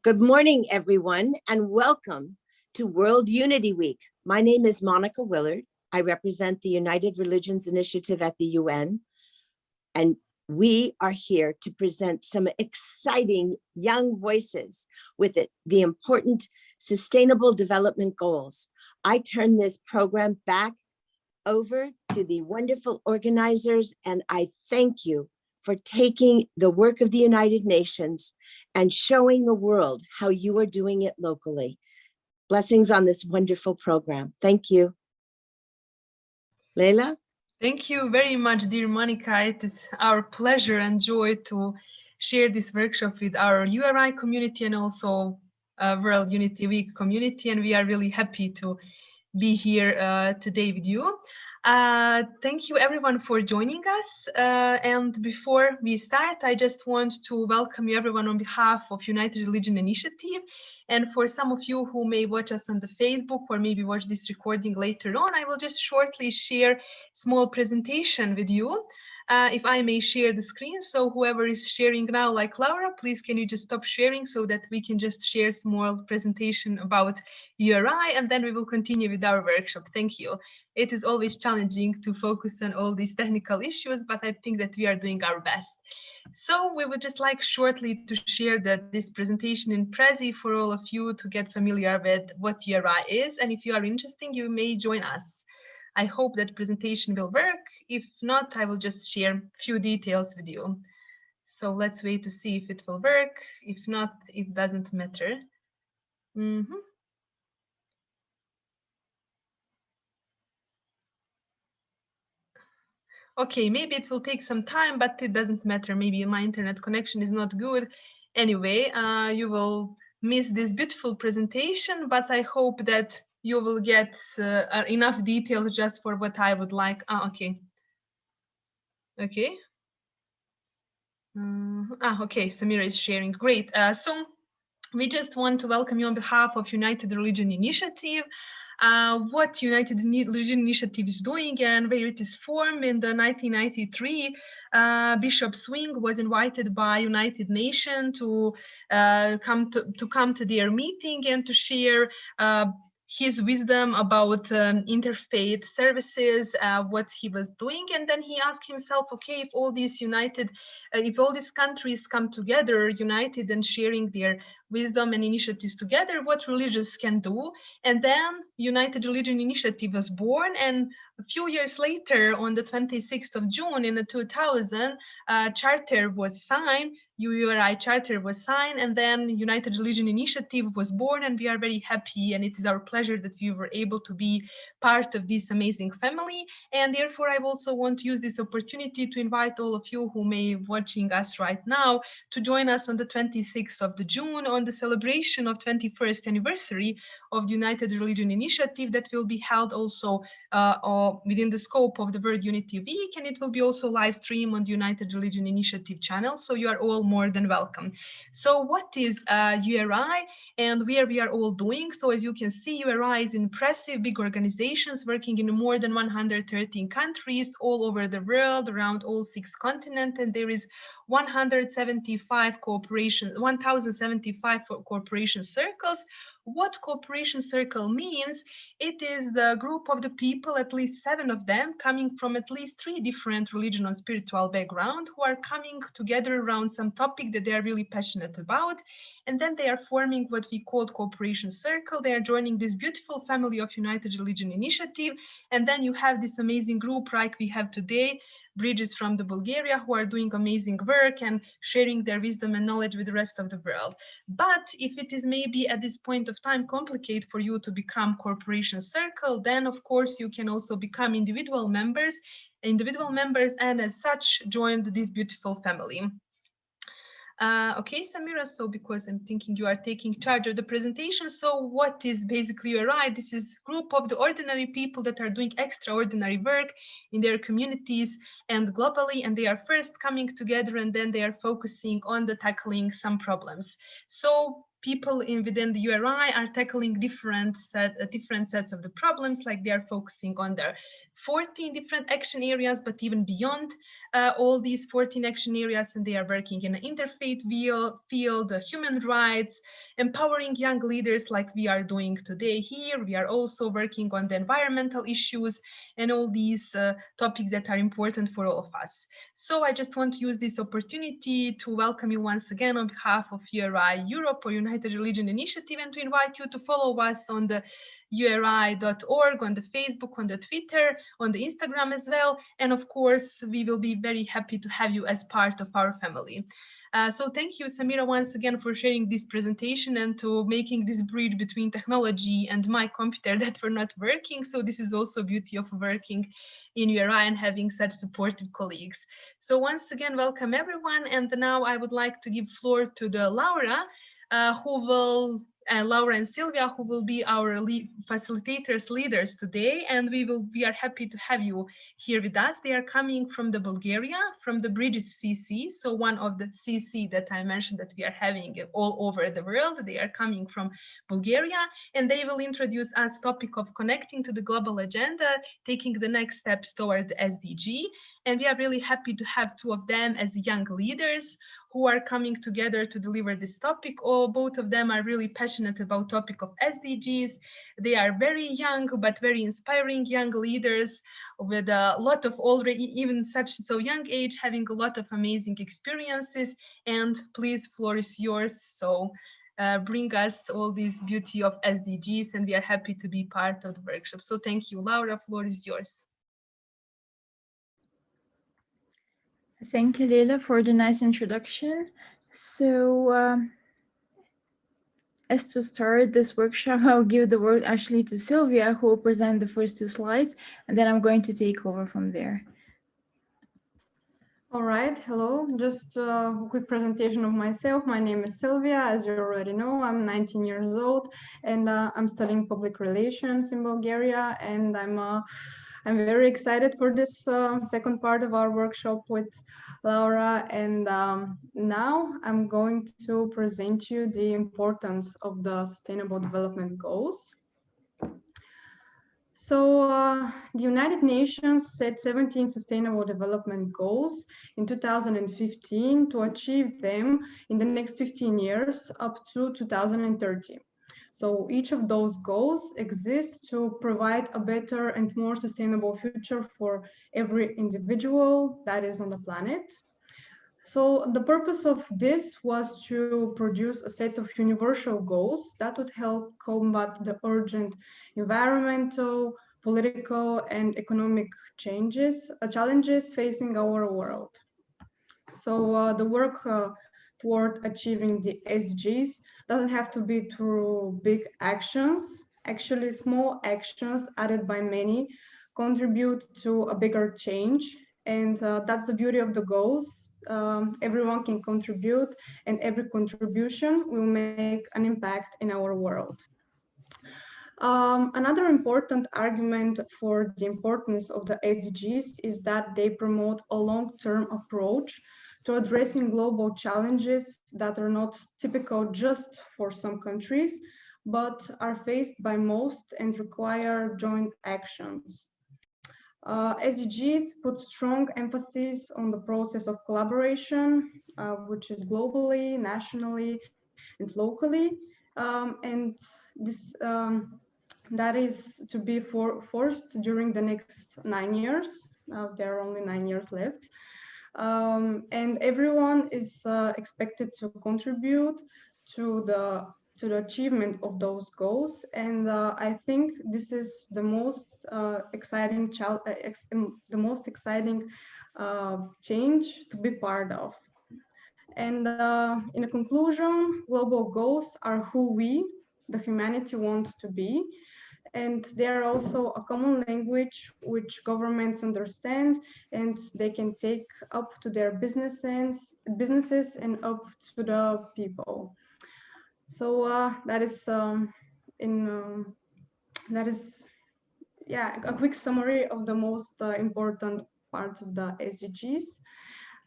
Good morning, everyone, and welcome to World Unity Week. My name is Monica Willard. I represent the United Religions Initiative at the UN, and we are here to present some exciting young voices with the important Sustainable Development Goals. I turn this program back over to the wonderful organizers, and I thank you for taking the work of the United Nations and showing the world how you are doing it locally. Blessings on this wonderful program. Thank you. Leila? Thank you very much, dear Monica. It is our pleasure and joy to share this workshop with our URI community and also World Unity Week community. And we are really happy to be here today with you. Thank you everyone for joining us. And before we start, I just want to welcome you everyone on behalf of United Religion Initiative. And for some of you who may watch us on the Facebook or maybe watch this recording later on, I will just shortly share a small presentation with you. If I may share the screen, so whoever is sharing now, like Laura, please can you just stop sharing so that we can just share a small presentation about URI, and then we will continue with our workshop. Thank you. It is always challenging to focus on all these technical issues, but I think that we are doing our best. So we would just like shortly to share this presentation in Prezi for all of you to get familiar with what URI is, and if you are interested, you may join us. I hope that presentation will work. If not, I will just share a few details with you. So let's wait to see if it will work. If not, it doesn't matter. Okay, maybe it will take some time, but it doesn't matter. Maybe my internet connection is not good. Anyway, you will miss this beautiful presentation, but I hope that you will get enough details just for what I would like. Okay. Okay. Okay, Samira is sharing. Great. So we just want to welcome you on behalf of United Religion Initiative. What United Religion Initiative is doing and where it is formed in the 1993, Bishop Swing was invited by United Nations to come to their meeting and to share his wisdom about interfaith services, what he was doing, and then he asked himself, okay, if all these countries come together, united and sharing their wisdom and initiatives together, what religions can do. And then United Religion Initiative was born, and a few years later, on the 26th of June in the 2000, charter was signed, URI charter was signed, and then United Religion Initiative was born, and we are very happy, and it is our pleasure that we were able to be part of this amazing family. And therefore, I also want to use this opportunity to invite all of you who may be watching us right now to join us on the 26th of June on the celebration of 21st anniversary of the United Religion Initiative that will be held also within the scope of the World Unity Week, and it will be also live streamed on the United Religion Initiative channel, so you are all more than welcome. So what is URI and where we are all doing? So as you can see, URI is impressive big organizations working in more than 113 countries all over the world, around all 6 continents, and there is 1075 cooperation circles. What cooperation circle means? It is the group of the people, at least 7 of them, coming from at least 3 different religion and spiritual background, who are coming together around some topic that they are really passionate about. And then they are forming what we call cooperation circle. They are joining this beautiful family of United Religion Initiative. And then you have this amazing group like we have today, Bridges from the Bulgaria, who are doing amazing work and sharing their wisdom and knowledge with the rest of the world. But if it is maybe at this point of time complicated for you to become cooperation circle, then of course you can also become individual members and as such join this beautiful family. Okay, Samira, so because I'm thinking you are taking charge of the presentation, so what is basically URI? This is a group of the ordinary people that are doing extraordinary work in their communities and globally, and they are first coming together and then they are focusing on the tackling some problems. So people within the URI are tackling different sets of the problems, like they are focusing on their 14 different action areas, but even beyond all these 14 action areas, and they are working in an interfaith field, human rights, empowering young leaders like we are doing today here. We are also working on the environmental issues and all these topics that are important for all of us. So I just want to use this opportunity to welcome you once again on behalf of URI Europe, or United Religion Initiative, and to invite you to follow us on the URI.org, on the Facebook, on the Twitter, on the Instagram as well. And of course, we will be very happy to have you as part of our family. So thank you, Samira, once again for sharing this presentation and to making this bridge between technology and my computer that were not working. So this is also beauty of working in URI and having such supportive colleagues. So once again, welcome everyone. And now I would like to give floor to the Laura, Laura and Sylvia, who will be our facilitators, leaders today, and we are happy to have you here with us. They are coming from the Bulgaria, from the Bridges CC, so one of the CC that I mentioned that we are having all over the world. They are coming from Bulgaria, and they will introduce us topic of connecting to the global agenda, taking the next steps toward the SDG. And we are really happy to have two of them as young leaders who are coming together to deliver this topic. Both of them are really passionate about topic of SDGs. They are very young, but very inspiring young leaders with a lot of already, even so young age, having a lot of amazing experiences. And please, floor is yours. So bring us all this beauty of SDGs, and we are happy to be part of the workshop. So thank you, Laura, floor is yours. Thank you, Leila, for the nice introduction. So, as to start this workshop, I'll give the word actually to Sylvia, who will present the first two slides, and then I'm going to take over from there. All right, hello. Just a quick presentation of myself. My name is Sylvia. As you already know, I'm 19 years old, and I'm studying public relations in Bulgaria, and I'm very excited for this second part of our workshop with Laura. And now I'm going to present you the importance of the Sustainable Development Goals. So the United Nations set 17 Sustainable Development Goals in 2015 to achieve them in the next 15 years up to 2030. So each of those goals exists to provide a better and more sustainable future for every individual that is on the planet. So the purpose of this was to produce a set of universal goals that would help combat the urgent environmental, political, and economic challenges facing our world. So the work toward achieving the SDGs doesn't have to be through big actions. Actually, small actions added by many contribute to a bigger change. And that's the beauty of the goals. Everyone can contribute, and every contribution will make an impact in our world. Another important argument for the importance of the SDGs is that they promote a long-term approach to addressing global challenges that are not typical just for some countries, but are faced by most and require joint actions. SDGs put strong emphasis on the process of collaboration, which is globally, nationally, and locally. And this that is to be forced during the next 9 years. There are only 9 years left. And everyone is expected to contribute to the achievement of those goals, and I think this is the most exciting change to be part of. And in a conclusion, global goals are who we, the humanity, want to be. And they are also a common language which governments understand, and they can take up to their businesses and up to the people. So that is a quick summary of the most important parts of the SDGs.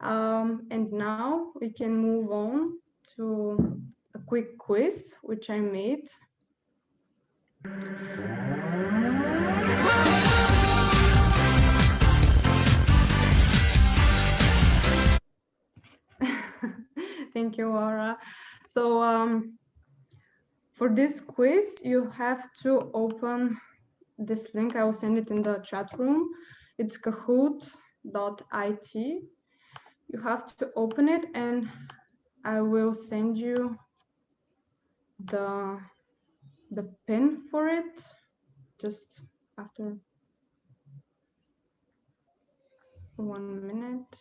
And now we can move on to a quick quiz, which I made. Thank you, Laura. So for this quiz, you have to open this link. I will send it in the chat room. It's kahoot.it. You have to open it, and I will send you the pin for it just after 1 minute.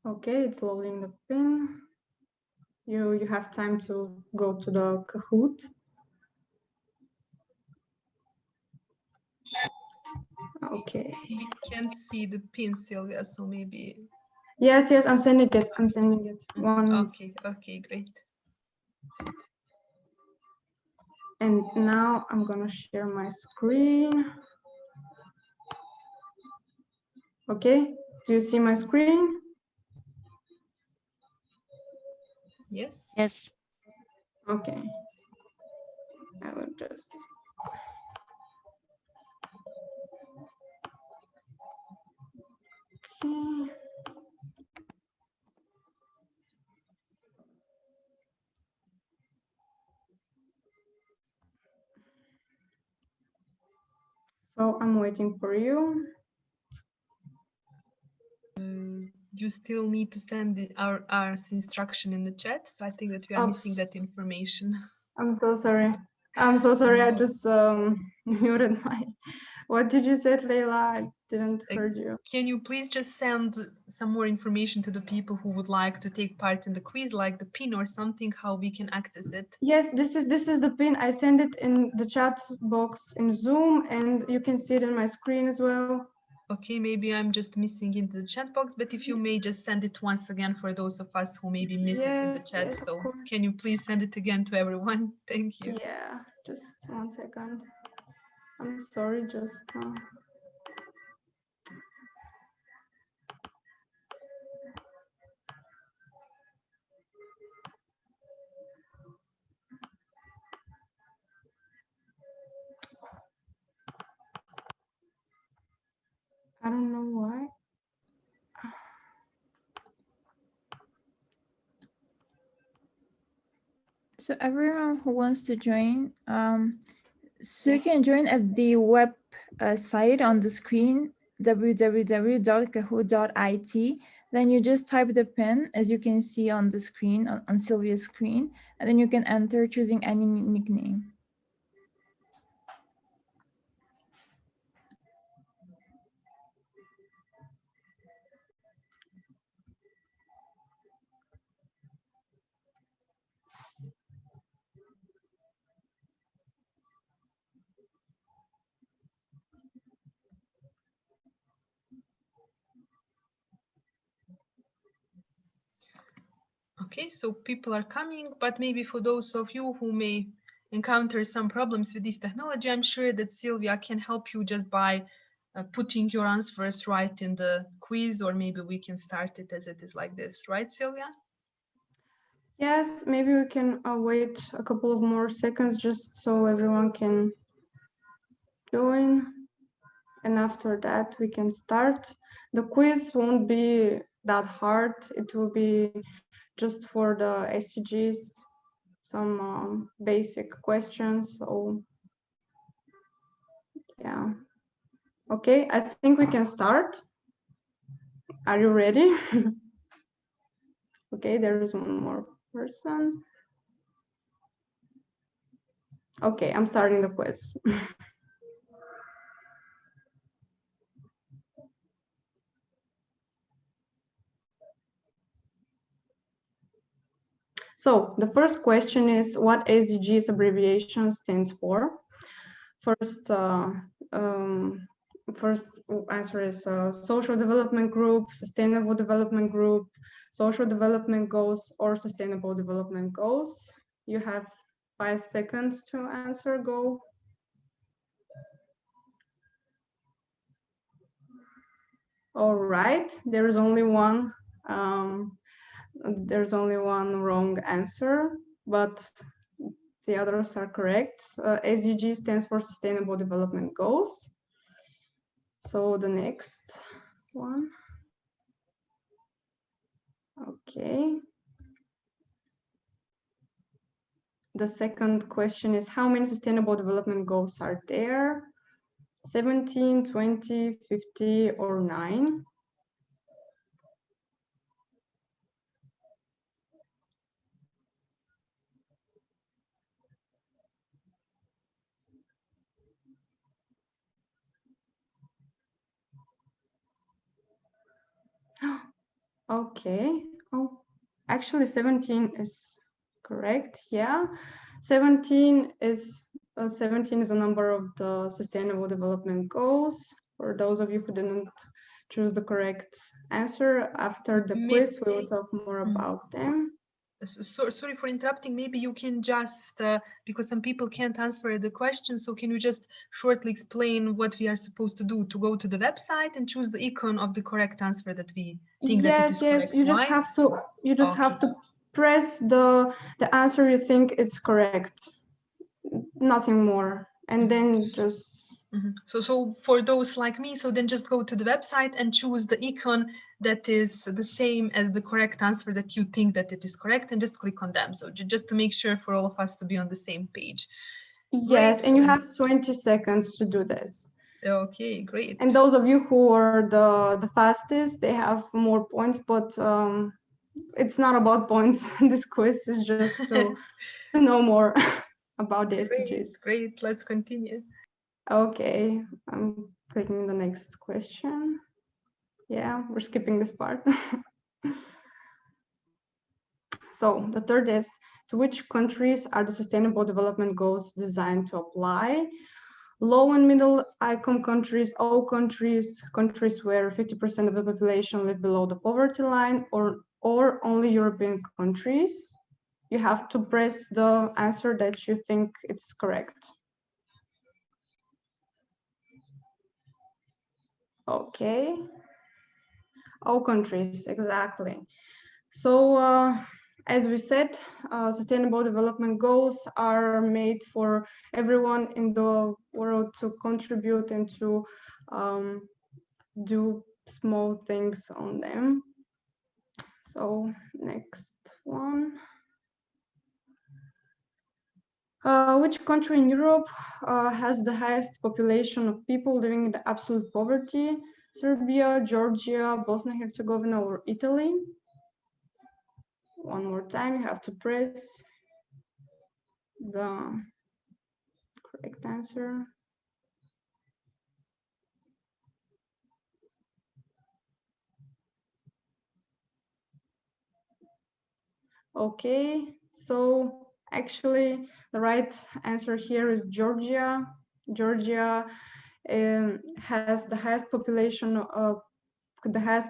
Okay, it's loading the pin. You have time to go to the Kahoot. Okay. We can't see the pin, Sylvia, so maybe. Yes, I'm sending it. I'm sending it. Okay, great. And now I'm gonna share my screen. Okay, do you see my screen? Yes. Yes. Okay. I will just. Okay. So I'm waiting for you. You still need to send our instruction in the chat. So I think that we are missing that information. I'm so sorry. I'm so sorry. I just muted my. What did you say, Leila? I didn't heard you. Can you please just send some more information to the people who would like to take part in the quiz, like the pin or something, how we can access it? Yes, this is the pin. I send it in the chat box in Zoom, and you can see it on my screen as well. Okay, maybe I'm just missing into the chat box, but if you may just send it once again for those of us who maybe miss it in the chat. Yes, So can you please send it again to everyone? Thank you. Yeah, just 1 second. I'm sorry, just. I don't know why. So everyone who wants to join, so you can join at the web site on the screen, www.kahoot.it. Then you just type the pin, as you can see on the screen, on Sylvia's screen, and then you can enter choosing any nickname. Okay, so people are coming, but maybe for those of you who may encounter some problems with this technology, I'm sure that Sylvia can help you just by putting your answers right in the quiz, or maybe we can start it as it is like this, right, Sylvia? Yes, maybe we can wait a couple of more seconds just so everyone can join. And after that, we can start. The quiz won't be that hard. It will be just for the SDGs, some basic questions. So yeah. Okay, I think we can start. Are you ready? Okay, there is one more person. Okay, I'm starting the quiz. So the first question is what SDGs abbreviation stands for? First answer is Social Development Group, Sustainable Development Group, Social Development Goals, or Sustainable Development Goals. You have 5 seconds to answer. Go. All right, there's only one wrong answer, but the others are correct. SDG stands for Sustainable Development Goals. So the next one. Okay. The second question is, how many Sustainable Development Goals are there? 17, 20, 50, or 9? Okay. Oh, actually 17 is correct. Yeah. 17 is a number of the Sustainable Development Goals. For those of you who didn't choose the correct answer, after the quiz, we will talk more about them. Sorry for interrupting. Maybe you can just, because some people can't answer the question, so can you just shortly explain what we are supposed to do? To go to the website and choose the icon of the correct answer that we think that it is correct. Yes, you just have to press the answer you think it's correct. Nothing more. And then just So for those like me, so then just go to the website and choose the icon that is the same as the correct answer that you think that it is correct, and just click on them. So just to make sure for all of us to be on the same page. Yes, and you have 20 seconds to do this. Okay, great. And those of you who are the fastest, they have more points, but it's not about points. This quiz is just to know more about the SDGs. Great, let's continue. Okay, I'm clicking the next question. Yeah, we're skipping this part. So the third is, to which countries are the Sustainable Development Goals designed to apply? Low and middle income countries, all countries, countries where 50% of the population live below the poverty line, or only European countries. You have to press the answer that you think it's correct. Okay. All countries, exactly. So as we said, Sustainable Development Goals are made for everyone in the world to contribute and to do small things on them. So next one. Which country in Europe has the highest population of people living in the absolute poverty? Serbia, Georgia, Bosnia-Herzegovina, or Italy? One more time, you have to press the correct answer. Okay, so actually the right answer here is Georgia. Georgia has the highest population of the highest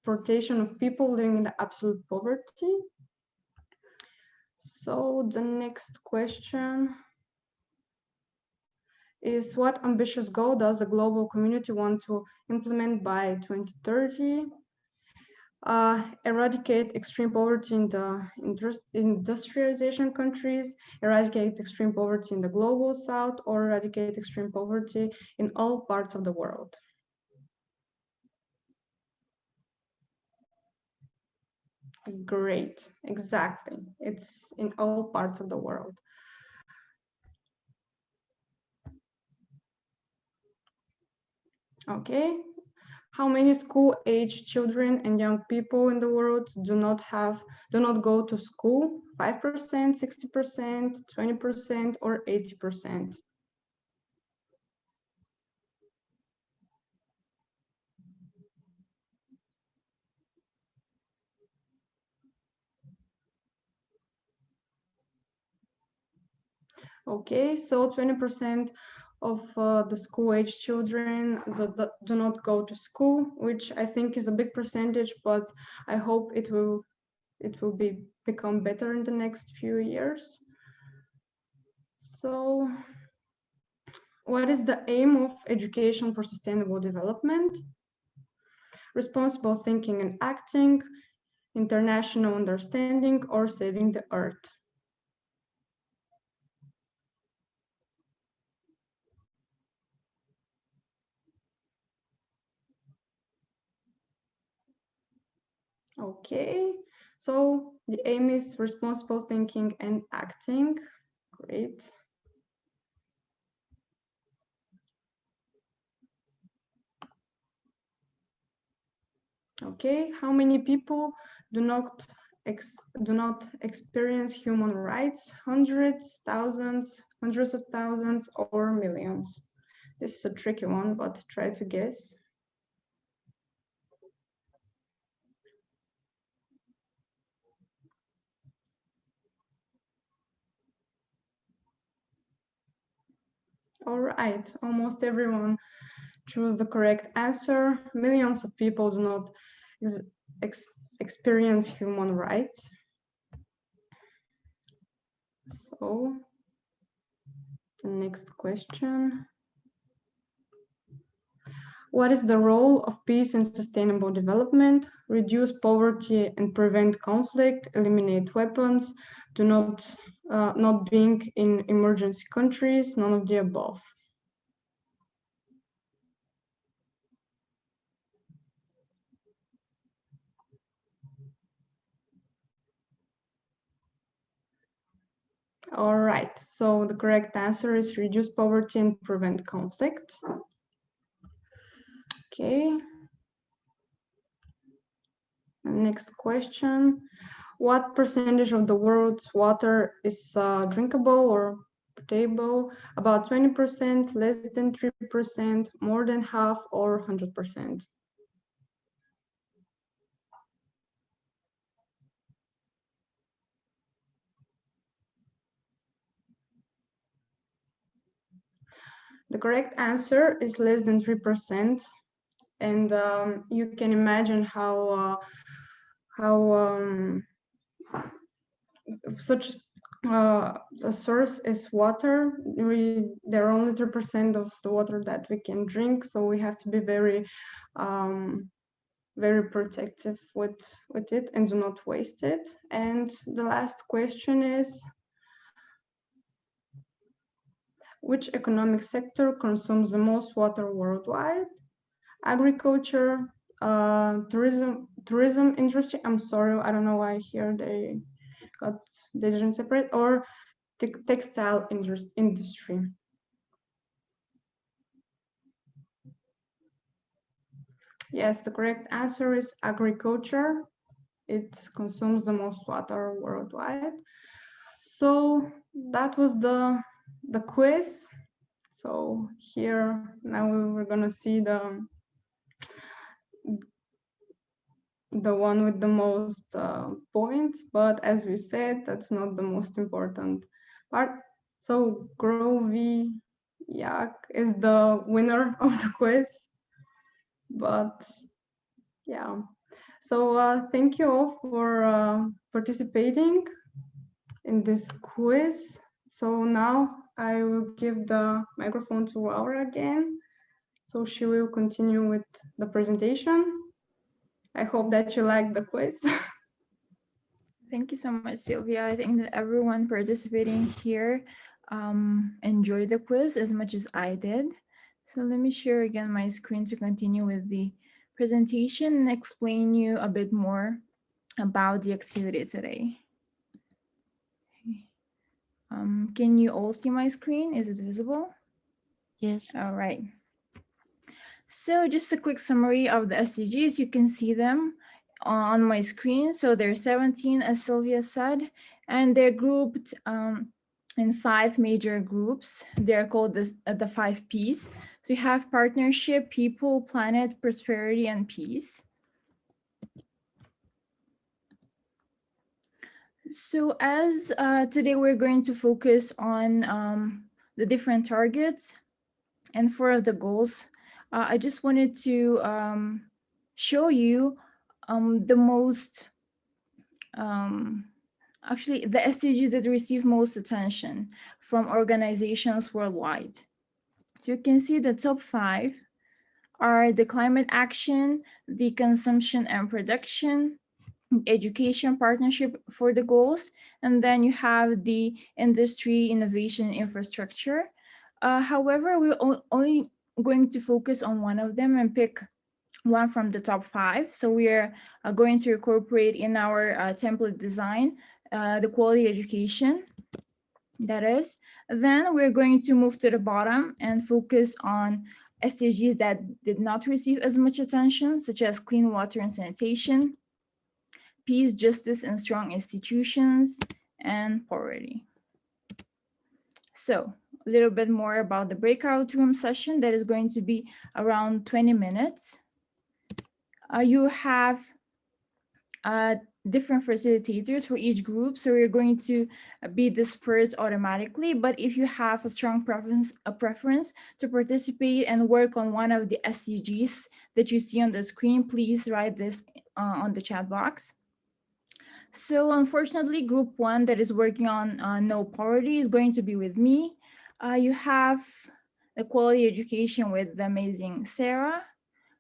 proportion of people living in the absolute poverty. So the next question is, what ambitious goal does the global community want to implement by 2030? Eradicate extreme poverty in the industrialization countries, eradicate extreme poverty in the global south, or eradicate extreme poverty in all parts of the world. Great, exactly. It's in all parts of the world. Okay. How many school-age children and young people in the world do not go to school? 5%, 60%, 20%, or 80%? Okay, so 20% of the school-age children do not go to school, which I think is a big percentage, but I hope it will become better in the next few years. So, what is the aim of education for sustainable development? responsible thinking and acting, international understanding, or saving the earth? Okay, so the aim is responsible thinking and acting. Great. Okay, how many people do not experience human rights? Hundreds, thousands, hundreds of thousands, or millions? This is a tricky one, but try to guess. All right, almost everyone chose the correct answer. Millions of people do not experience human rights. So, the next question. What is the role of peace and sustainable development? Reduce poverty and prevent conflict, eliminate weapons, do not being in emergency countries, none of the above. All right, so the correct answer is reduce poverty and prevent conflict. Okay. Next question. What percentage of the world's water is drinkable or potable? About 20%, less than 3%, more than half, or 100%? The correct answer is less than 3%. And you can imagine how such a source is water. There are only 3% of the water that we can drink, so we have to be very very protective with it and do not waste it. And the last question is, which economic sector consumes the most water worldwide? Agriculture, tourism industry. I'm sorry, I don't know why here they didn't separate, or textile industry. Yes, the correct answer is agriculture. It consumes the most water worldwide. So that was the quiz. So here now we're gonna see the one with the most points, but as we said, that's not the most important part. So Grovy Yak is the winner of the quiz, but yeah. So thank you all for participating in this quiz. So now I will give the microphone to Laura again. So she will continue with the presentation. I hope that you liked the quiz. Thank you so much, Sylvia. I think that everyone participating here enjoyed the quiz as much as I did. So let me share again my screen to continue with the presentation and explain you a bit more about the activity today. Can you all see my screen? Is it visible? Yes. All right. So just a quick summary of the SDGs. You can see them on my screen. So there are 17, as Sylvia said, and they're grouped in 5 major groups. They're called the 5 Ps. So you have partnership, people, planet, prosperity, and peace. So as today we're going to focus on the different targets and 4 of the goals. I just wanted to show you the most, actually the SDGs that receive most attention from organizations worldwide. So you can see the top 5 are the climate action, the consumption and production, education partnership for the goals, and then you have the industry, innovation, infrastructure. However, we're only going to focus on one of them and pick one from the top 5. So we are going to incorporate in our template design the quality education, that is. Then we're going to move to the bottom and focus on SDGs that did not receive as much attention, such as clean water and sanitation, peace, justice, and strong institutions, and poverty. So a little bit more about the breakout room session that is going to be around 20 minutes. You have different facilitators for each group, so you're going to be dispersed automatically. But if you have a strong preference to participate and work on one of the SDGs that you see on the screen, please write this on the chat box. So unfortunately, group 1 that is working on no poverty is going to be with me. You have the quality education with the amazing Sarah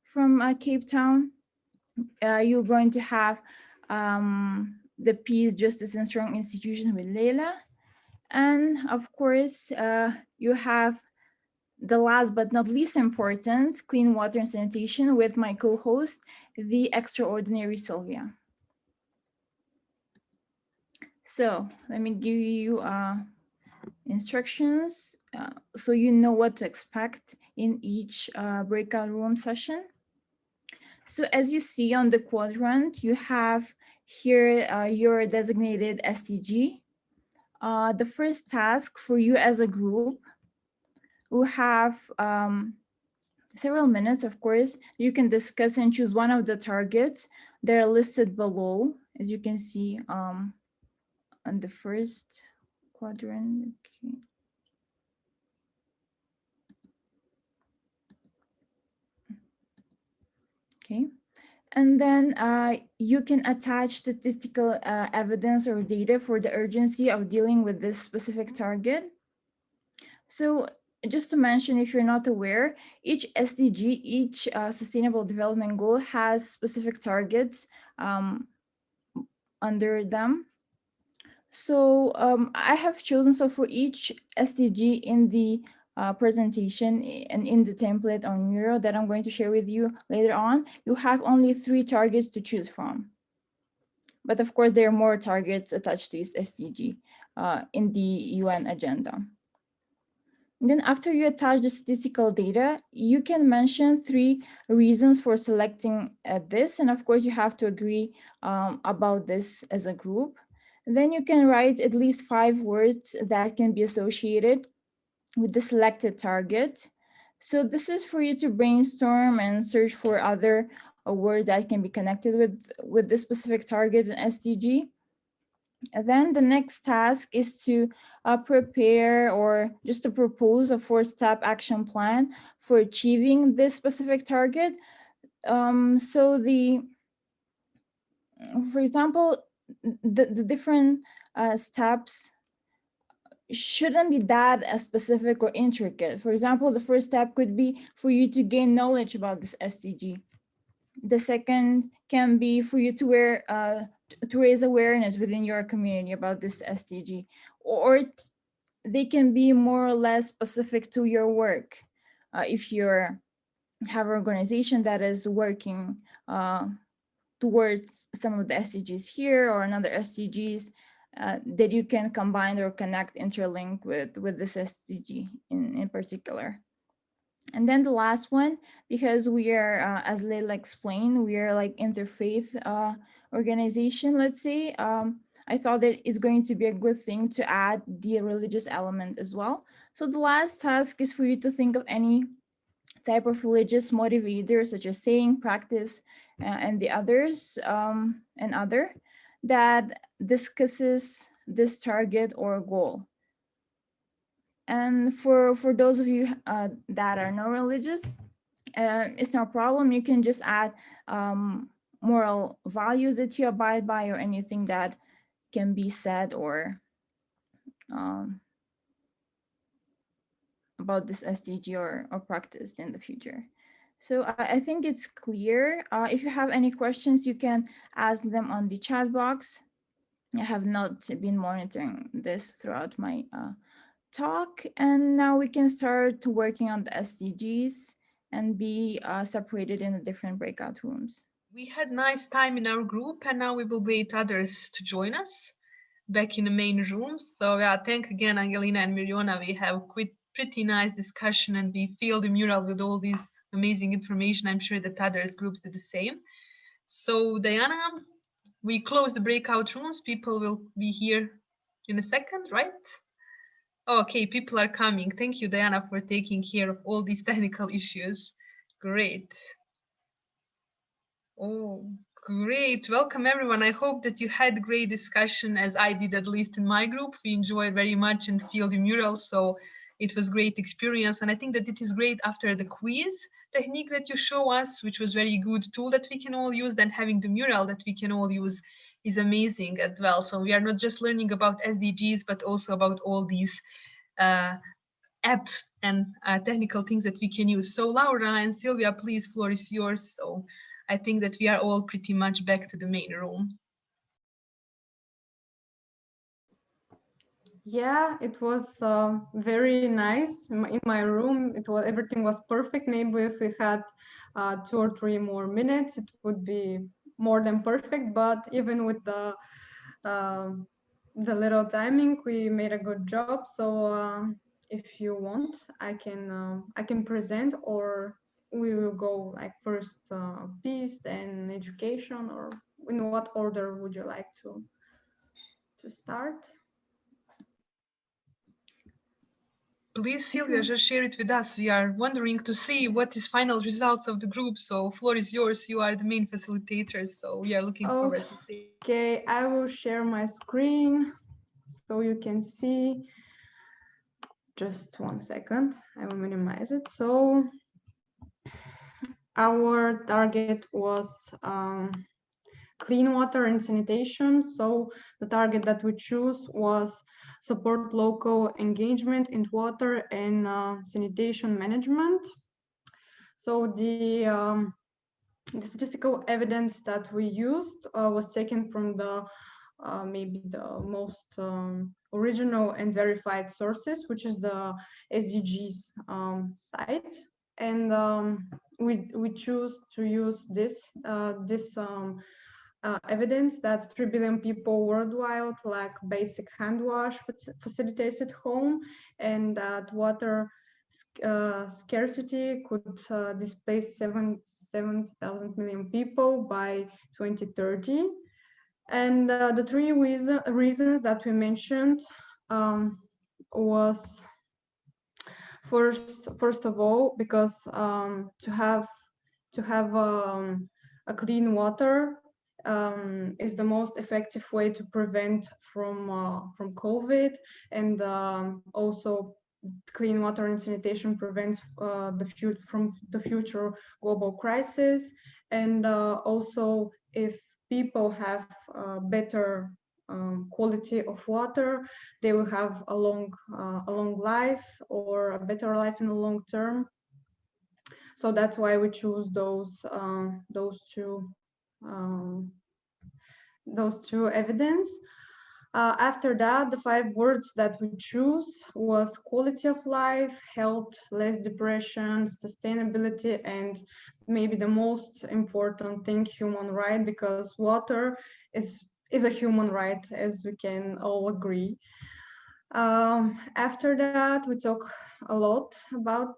from Cape Town. You're going to have the peace, justice, and strong institutions with Leila. And of course, you have the last but not least important, clean water and sanitation with my co-host, the extraordinary Sylvia. So let me give you instructions so you know what to expect in each breakout room session. So as you see on the quadrant, you have here your designated SDG. The first task for you as a group will have several minutes, of course. You can discuss and choose one of the targets that are listed below, as you can see on the first quadrant. Okay. And then you can attach statistical evidence or data for the urgency of dealing with this specific target. So just to mention, if you're not aware, each SDG, each Sustainable Development Goal has specific targets under them. So I have chosen, so for each SDG in the presentation and in the template on Miro that I'm going to share with you later on, you have only 3 targets to choose from. But of course, there are more targets attached to each SDG in the UN agenda. And then after you attach the statistical data, you can mention 3 reasons for selecting this. And of course, you have to agree about this as a group. And then you can write at least 5 words that can be associated with the selected target. So this is for you to brainstorm and search for other words that can be connected with this specific target and SDG. And then the next task is to prepare or just to propose a 4-step action plan for achieving this specific target. So for example, the different steps shouldn't be that specific or intricate. For example, the first step could be for you to gain knowledge about this SDG. The second can be for you to raise awareness within your community about this SDG, or they can be more or less specific to your work. If you have an organization that is working towards some of the SDGs here or another SDGs, that you can combine or connect, interlink with this SDG in particular. And then the last one, because we are, as Leila explained, we are like interfaith organization, let's say, I thought that it's going to be a good thing to add the religious element as well. So the last task is for you to think of any type of religious motivator, such as saying, practice, and the others, and other, that discusses this target or goal. And for those of you that are not religious, it's no problem. You can just add moral values that you abide by or anything that can be said or about this SDG or practiced in the future. So I think it's clear. If you have any questions, you can ask them on the chat box. I have not been monitoring this throughout my talk, and now we can start working on the SDGs and be separated in the different breakout rooms. We had nice time in our group, and now we will wait others to join us back in the main room. So yeah, thank again, Angelina and Miriona. We have pretty nice discussion, and we filled the mural with all this amazing information. I'm sure that others groups did the same. So Diana, we close the breakout rooms. People will be here in a second, right? Okay, people are coming. Thank you, Diana, for taking care of all these technical issues. Great. Oh, great. Welcome, everyone. I hope that you had a great discussion, as I did, at least in my group. We enjoyed very much and filled the mural, so it was great experience. And I think that it is great after the quiz technique that you show us, which was very good tool that we can all use. Then having the mural that we can all use is amazing as well. So we are not just learning about SDGs, but also about all these app and technical things that we can use. So Laura and Sylvia, please, floor is yours. So I think that we are all pretty much back to the main room. Yeah, it was very nice. In my room, everything was perfect. Maybe if we had 2 or 3 more minutes, it would be more than perfect. But even with the little timing, we made a good job. So if you want, I can present, or we will go like first peace, then education, or in what order would you like to start? Please, Sylvia, just share it with us. We are wondering to see what is final results of the group. So floor is yours. You are the main facilitator. So we are looking forward to see. Okay, I will share my screen so you can see. Just 1 second. I will minimize it. So our target was clean water and sanitation. So the target that we choose was support local engagement in water and sanitation management. So the statistical evidence that we used was taken from the maybe the most original and verified sources, which is the SDGs site. And we choose to use this evidence that 3 billion people worldwide lack basic hand wash facilities at home, and that water scarcity could displace 7,000 million people by 2030. And the 3 reasons that we mentioned was first of all, because to have a clean water is the most effective way to prevent from COVID, and also clean water and sanitation prevents from the future global crisis. And also, if people have better quality of water, they will have a long life, or a better life in the long term. So that's why we choose those two evidence. After that, the 5 words that we choose was quality of life, health, less depression, sustainability, and maybe the most important thing, human right, because water is a human right, as we can all agree. After that, we talk a lot about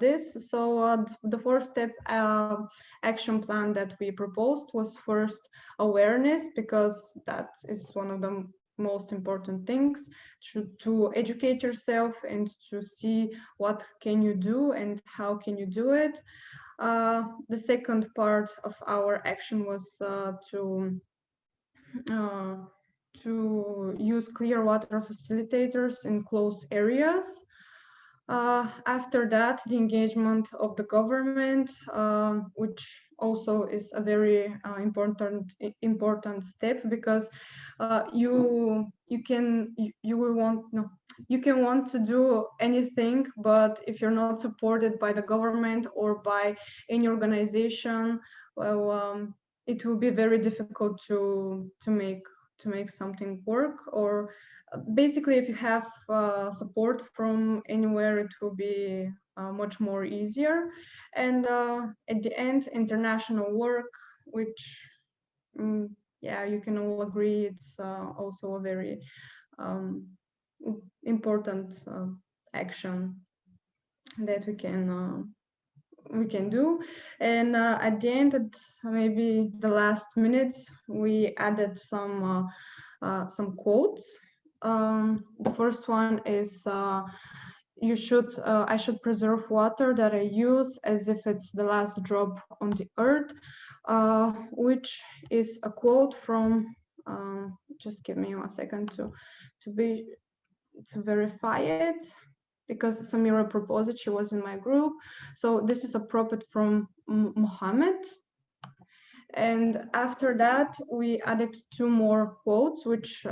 this. So the 4-step action plan that we proposed was first awareness, because that is one of the most important things, to educate yourself and to see what can you do and how can you do it. The second part of our action was to use clear water facilitators in closed areas. After that, the engagement of the government, which also is a very important step, because you will want, no, you can want to do anything, but if you're not supported by the government or by any organization, well, it will be very difficult to make something work. Or basically, if you have support from anywhere, it will be much more easier. And at the end, international work, which yeah, you can all agree, it's also a very um, important action that we can do. And at the end, at maybe the last minutes, we added some quotes. The first one is I should preserve water that I use as if it's the last drop on the earth, which is a quote from just give me 1 second to verify it, because Samira proposed it. She was in my group. So this is a prophet from Muhammad. And after that, we added 2 more quotes, which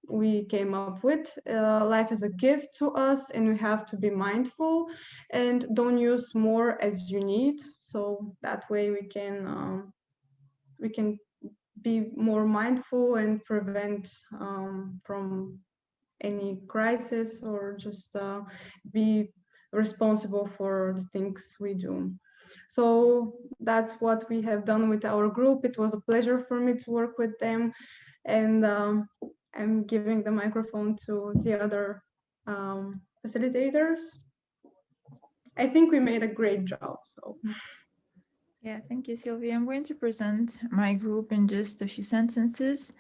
we came up with. Life is a gift to us, and we have to be mindful and don't use more as you need. So that way we can be more mindful and prevent from any crisis, or just be responsible for the things we do. So that's what we have done with our group. It was a pleasure for me to work with them, and I'm giving the microphone to the other facilitators. I think we made a great job. So. Yeah, thank you, Sylvia. I'm going to present my group in just a few sentences.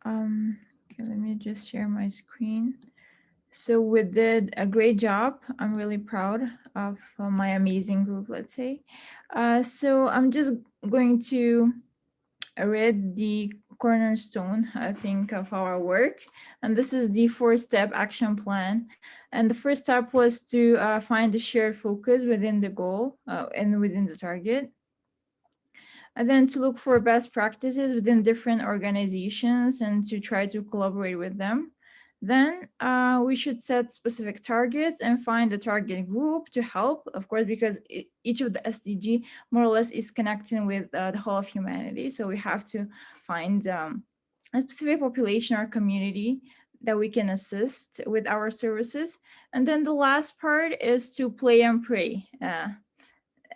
Okay, let me just share my screen. So we did a great job. I'm really proud of my amazing group, let's say. So I'm just going to read the cornerstone, I think, of our work. And this is the 4-step action plan. And the first step was to find the shared focus within the goal and within the target. And then to look for best practices within different organizations and to try to collaborate with them. Then we should set specific targets and find a target group to help, of course, because each of the SDG more or less is connecting with the whole of humanity. So we have to find a specific population or community that we can assist with our services. And then the last part is to play and pray.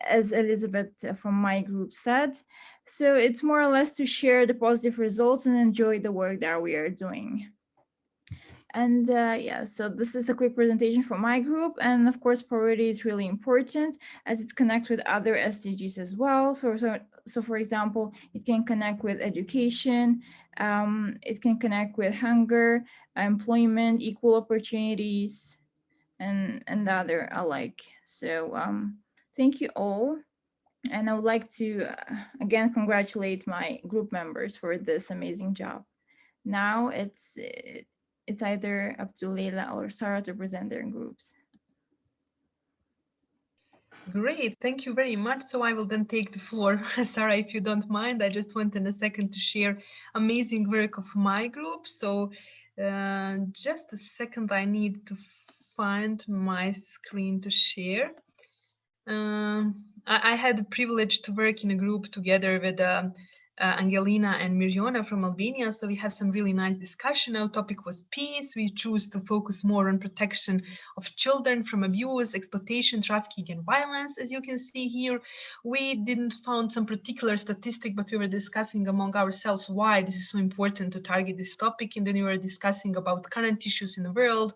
As Elizabeth from my group said. So it's more or less to share the positive results and enjoy the work that we are doing. And yeah, so this is a quick presentation from my group. And of course, poverty is really important as it connects with other SDGs as well. So for example, it can connect with education, it can connect with hunger, employment, equal opportunities, and other alike. So thank you all. And I would like to, again, congratulate my group members for this amazing job. Now it's either up to Leila or Sarah to present their groups. Great, thank you very much. So I will then take the floor. Sarah, if you don't mind, I just want in a second to share amazing work of my group. So just a second, I need to find my screen to share. I had the privilege to work in a group together with Angelina and Mirjona from Albania. So we had some really nice discussion. Our topic was peace. We chose to focus more on protection of children from abuse, exploitation, trafficking, and violence. As you can see here, we didn't found some particular statistic, but we were discussing among ourselves why this is so important to target this topic. And then we were discussing about current issues in the world,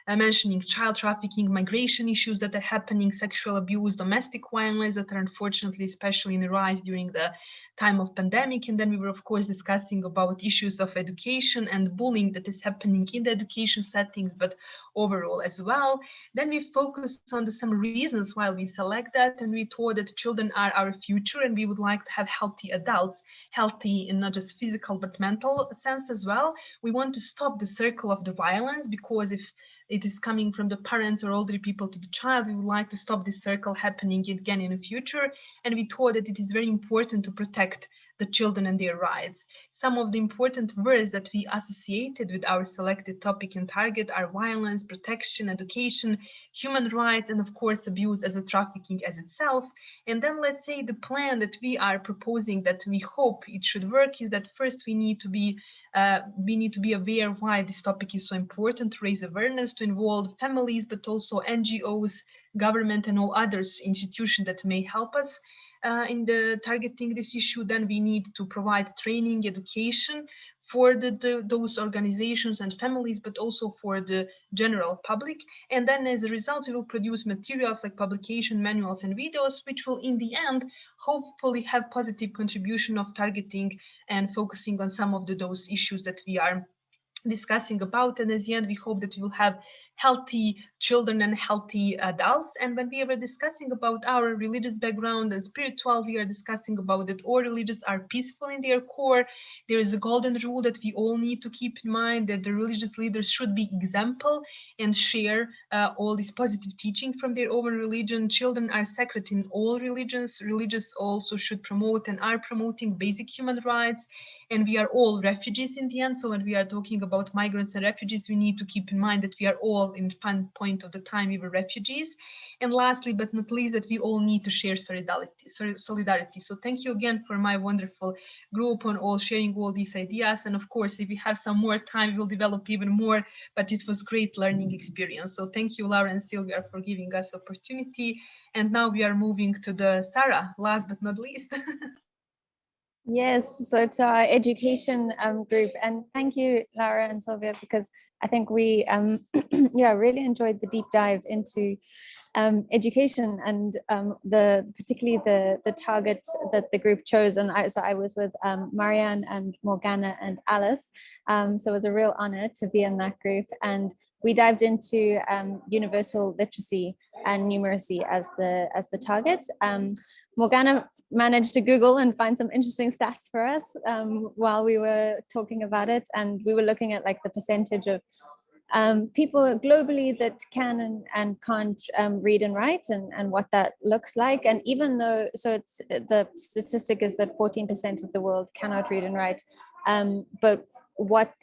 mentioning child trafficking, migration issues that are happening, sexual abuse, domestic violence that are unfortunately especially in the rise during the time of pandemic. And then we were of course discussing about issues of education and bullying that is happening in the education settings, but overall as well. Then we focused on some reasons why we select that, and we thought that children are our future and we would like to have healthy adults, healthy in not just physical but mental sense as well. We want to stop the circle of the violence, because if it is coming from the parents or older people to the child, we would like to stop this circle happening again in the future. And we thought that it is very important to protect the children and their rights. Some of the important words that we associated with our selected topic and target are violence, protection, education, human rights, and of course abuse as a trafficking as itself. And then let's say the plan that we are proposing that we hope it should work is that first we need to be aware why this topic is so important, to raise awareness, to involve families, but also NGOs, government, and all others institutions that may help us in the targeting this issue. Then we need to provide training, education for those organizations and families, but also for the general public. And then as a result, we will produce materials like publication manuals and videos, which will in the end hopefully have positive contribution of targeting and focusing on some of those issues that we are discussing about. And at the end, we hope that we will have healthy children and healthy adults. And when we were discussing about our religious background and spiritual, we are discussing about that all religions are peaceful in their core. There is a golden rule that we all need to keep in mind, that the religious leaders should be example and share all this positive teaching from their own religion. Children are sacred in all religions. Religions also should promote and are promoting basic human rights. And we are all refugees in the end. So when we are talking about migrants and refugees, we need to keep in mind that we are all in one point of the time we were refugees. And lastly, but not least, that we all need to share solidarity. So thank you again for my wonderful group on all sharing all these ideas. And of course, if we have some more time, we'll develop even more, but it was great learning experience. So thank you, Laura and Sylvia, for giving us opportunity. And now we are moving to the Sarah, last but not least. Yes, so to our education group, and thank you, Laura and Sylvia, because I think we yeah, really enjoyed the deep dive into education and particularly the targets that the group chose. And I was with Marianne and Morgana and Alice, so it was a real honor to be in that group. And we dived into universal literacy and numeracy as the target. Morgana managed to Google and find some interesting stats for us while we were talking about it. And we were looking at like the percentage of people globally that can and can't read and write, and what that looks like. And even though, so it's the statistic is that 14% of the world cannot read and write, but what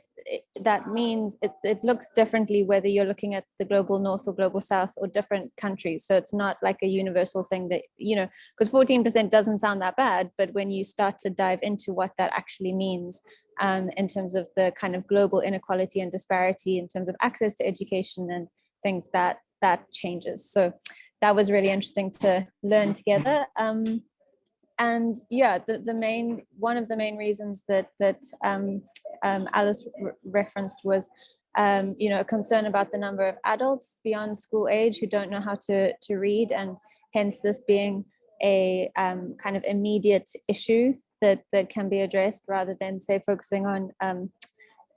that means, it looks differently whether you're looking at the global north or global south or different countries. So it's not like a universal thing that, you know, because 14% doesn't sound that bad, but when you start to dive into what that actually means in terms of the kind of global inequality and disparity in terms of access to education and things, that changes. So that was really interesting to learn together. And yeah, one of the main reasons that Alice referenced was, you know, a concern about the number of adults beyond school age who don't know how to read, and hence this being a kind of immediate issue that can be addressed, rather than say focusing on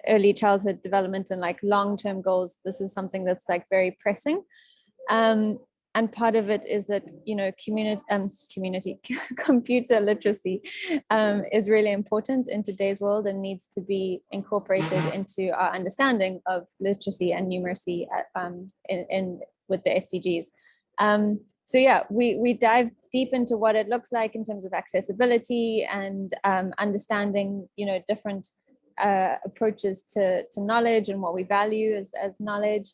early childhood development and like long-term goals. This is something that's like very pressing. And part of it is that, you know, computer literacy is really important in today's world and needs to be incorporated into our understanding of literacy and numeracy with the SDGs. So yeah, we dive deep into what it looks like in terms of accessibility and understanding, you know, different approaches to knowledge and what we value as knowledge.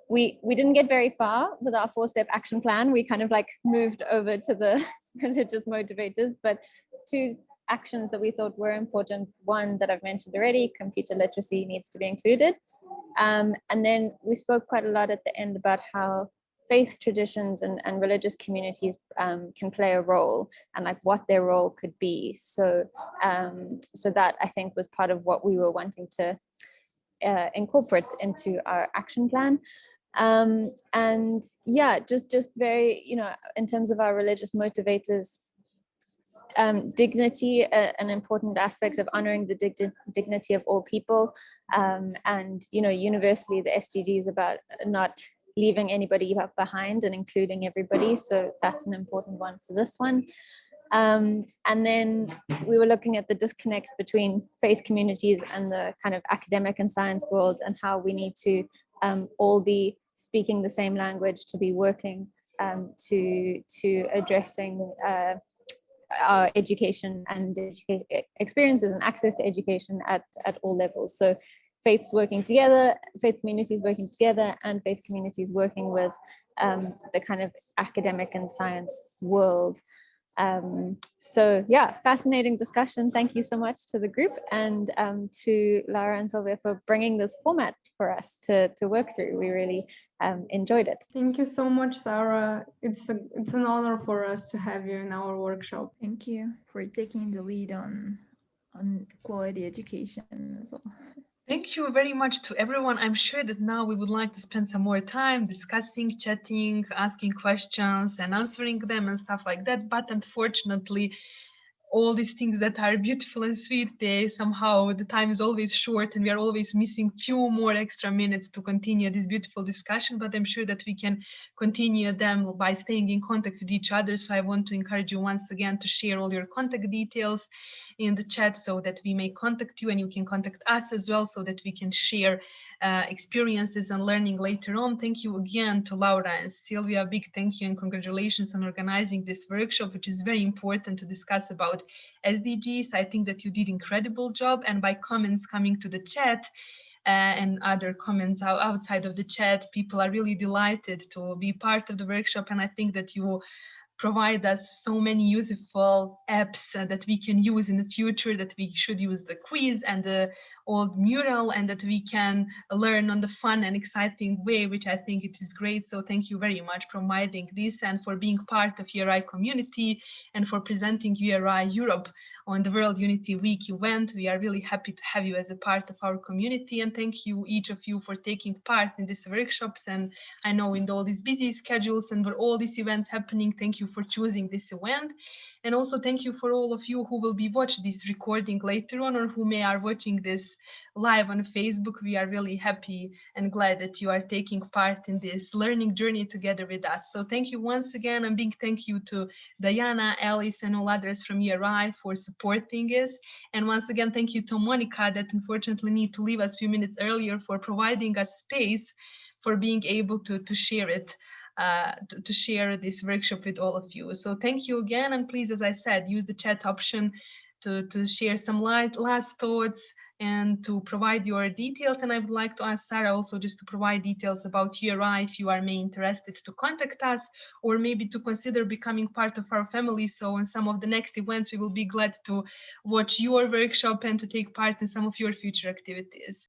We didn't get very far with our 4-step action plan. We kind of like moved over to the religious motivators, but 2 actions that we thought were important. One that I've mentioned already, computer literacy needs to be included. And then we spoke quite a lot at the end about how faith traditions and religious communities can play a role, and like what their role could be. So that I think was part of what we were wanting to incorporate into our action plan. And yeah, just very, you know, in terms of our religious motivators, dignity, an important aspect of honoring the dignity of all people, and, you know, universally the SDGs about not leaving anybody behind and including everybody. So that's an important one for this one. And then we were looking at the disconnect between faith communities and the kind of academic and science world, and how we need to all be speaking the same language to be working to addressing our education and experiences and access to education at all levels. So faiths working together, faith communities working together, and faith communities working with the kind of academic and science world. So yeah, fascinating discussion. Thank you so much to the group and to Lara and Sylvia for bringing this format for us to work through. We really enjoyed it. Thank you so much, Sarah. It's an honor for us to have you in our workshop. Thank you for taking the lead on quality education as well. Thank you very much to everyone. I'm sure that now we would like to spend some more time discussing, chatting, asking questions and answering them and stuff like that. But unfortunately, all these things that are beautiful and sweet, they somehow, the time is always short and we are always missing few more extra minutes to continue this beautiful discussion, but I'm sure that we can continue them by staying in contact with each other. So I want to encourage you once again to share all your contact details in the chat so that we may contact you, and you can contact us as well so that we can share experiences and learning later on. Thank you again to Laura and Sylvia. Big thank you and congratulations on organizing this workshop, which is very important to discuss about SDGs. I think that you did incredible job, and by comments coming to the chat and other comments outside of the chat, people are really delighted to be part of the workshop, and I think that you provide us so many useful apps that we can use in the future, that we should use the quiz and the old mural, and that we can learn on the fun and exciting way, which I think it is great. So thank you very much for providing this and for being part of URI community and for presenting URI Europe on the World Unity Week event. We are really happy to have you as a part of our community, and thank you each of you for taking part in these workshops. And I know in all these busy schedules and for all these events happening, thank you for choosing this event. And also thank you for all of you who will be watching this recording later on, or who may are watching this live on Facebook. We are really happy and glad that you are taking part in this learning journey together with us. So thank you once again, and big thank you to Diana, Alice, and all others from URI for supporting us. And once again, thank you to Monica, that unfortunately need to leave us a few minutes earlier, for providing us space for being able to share it. To share this workshop with all of you. So thank you again, and please, as I said, use the chat option to share some last thoughts and to provide your details. And I would like to ask Sarah also just to provide details about URI if you are may interested to contact us, or maybe to consider becoming part of our family. So on some of the next events, we will be glad to watch your workshop and to take part in some of your future activities.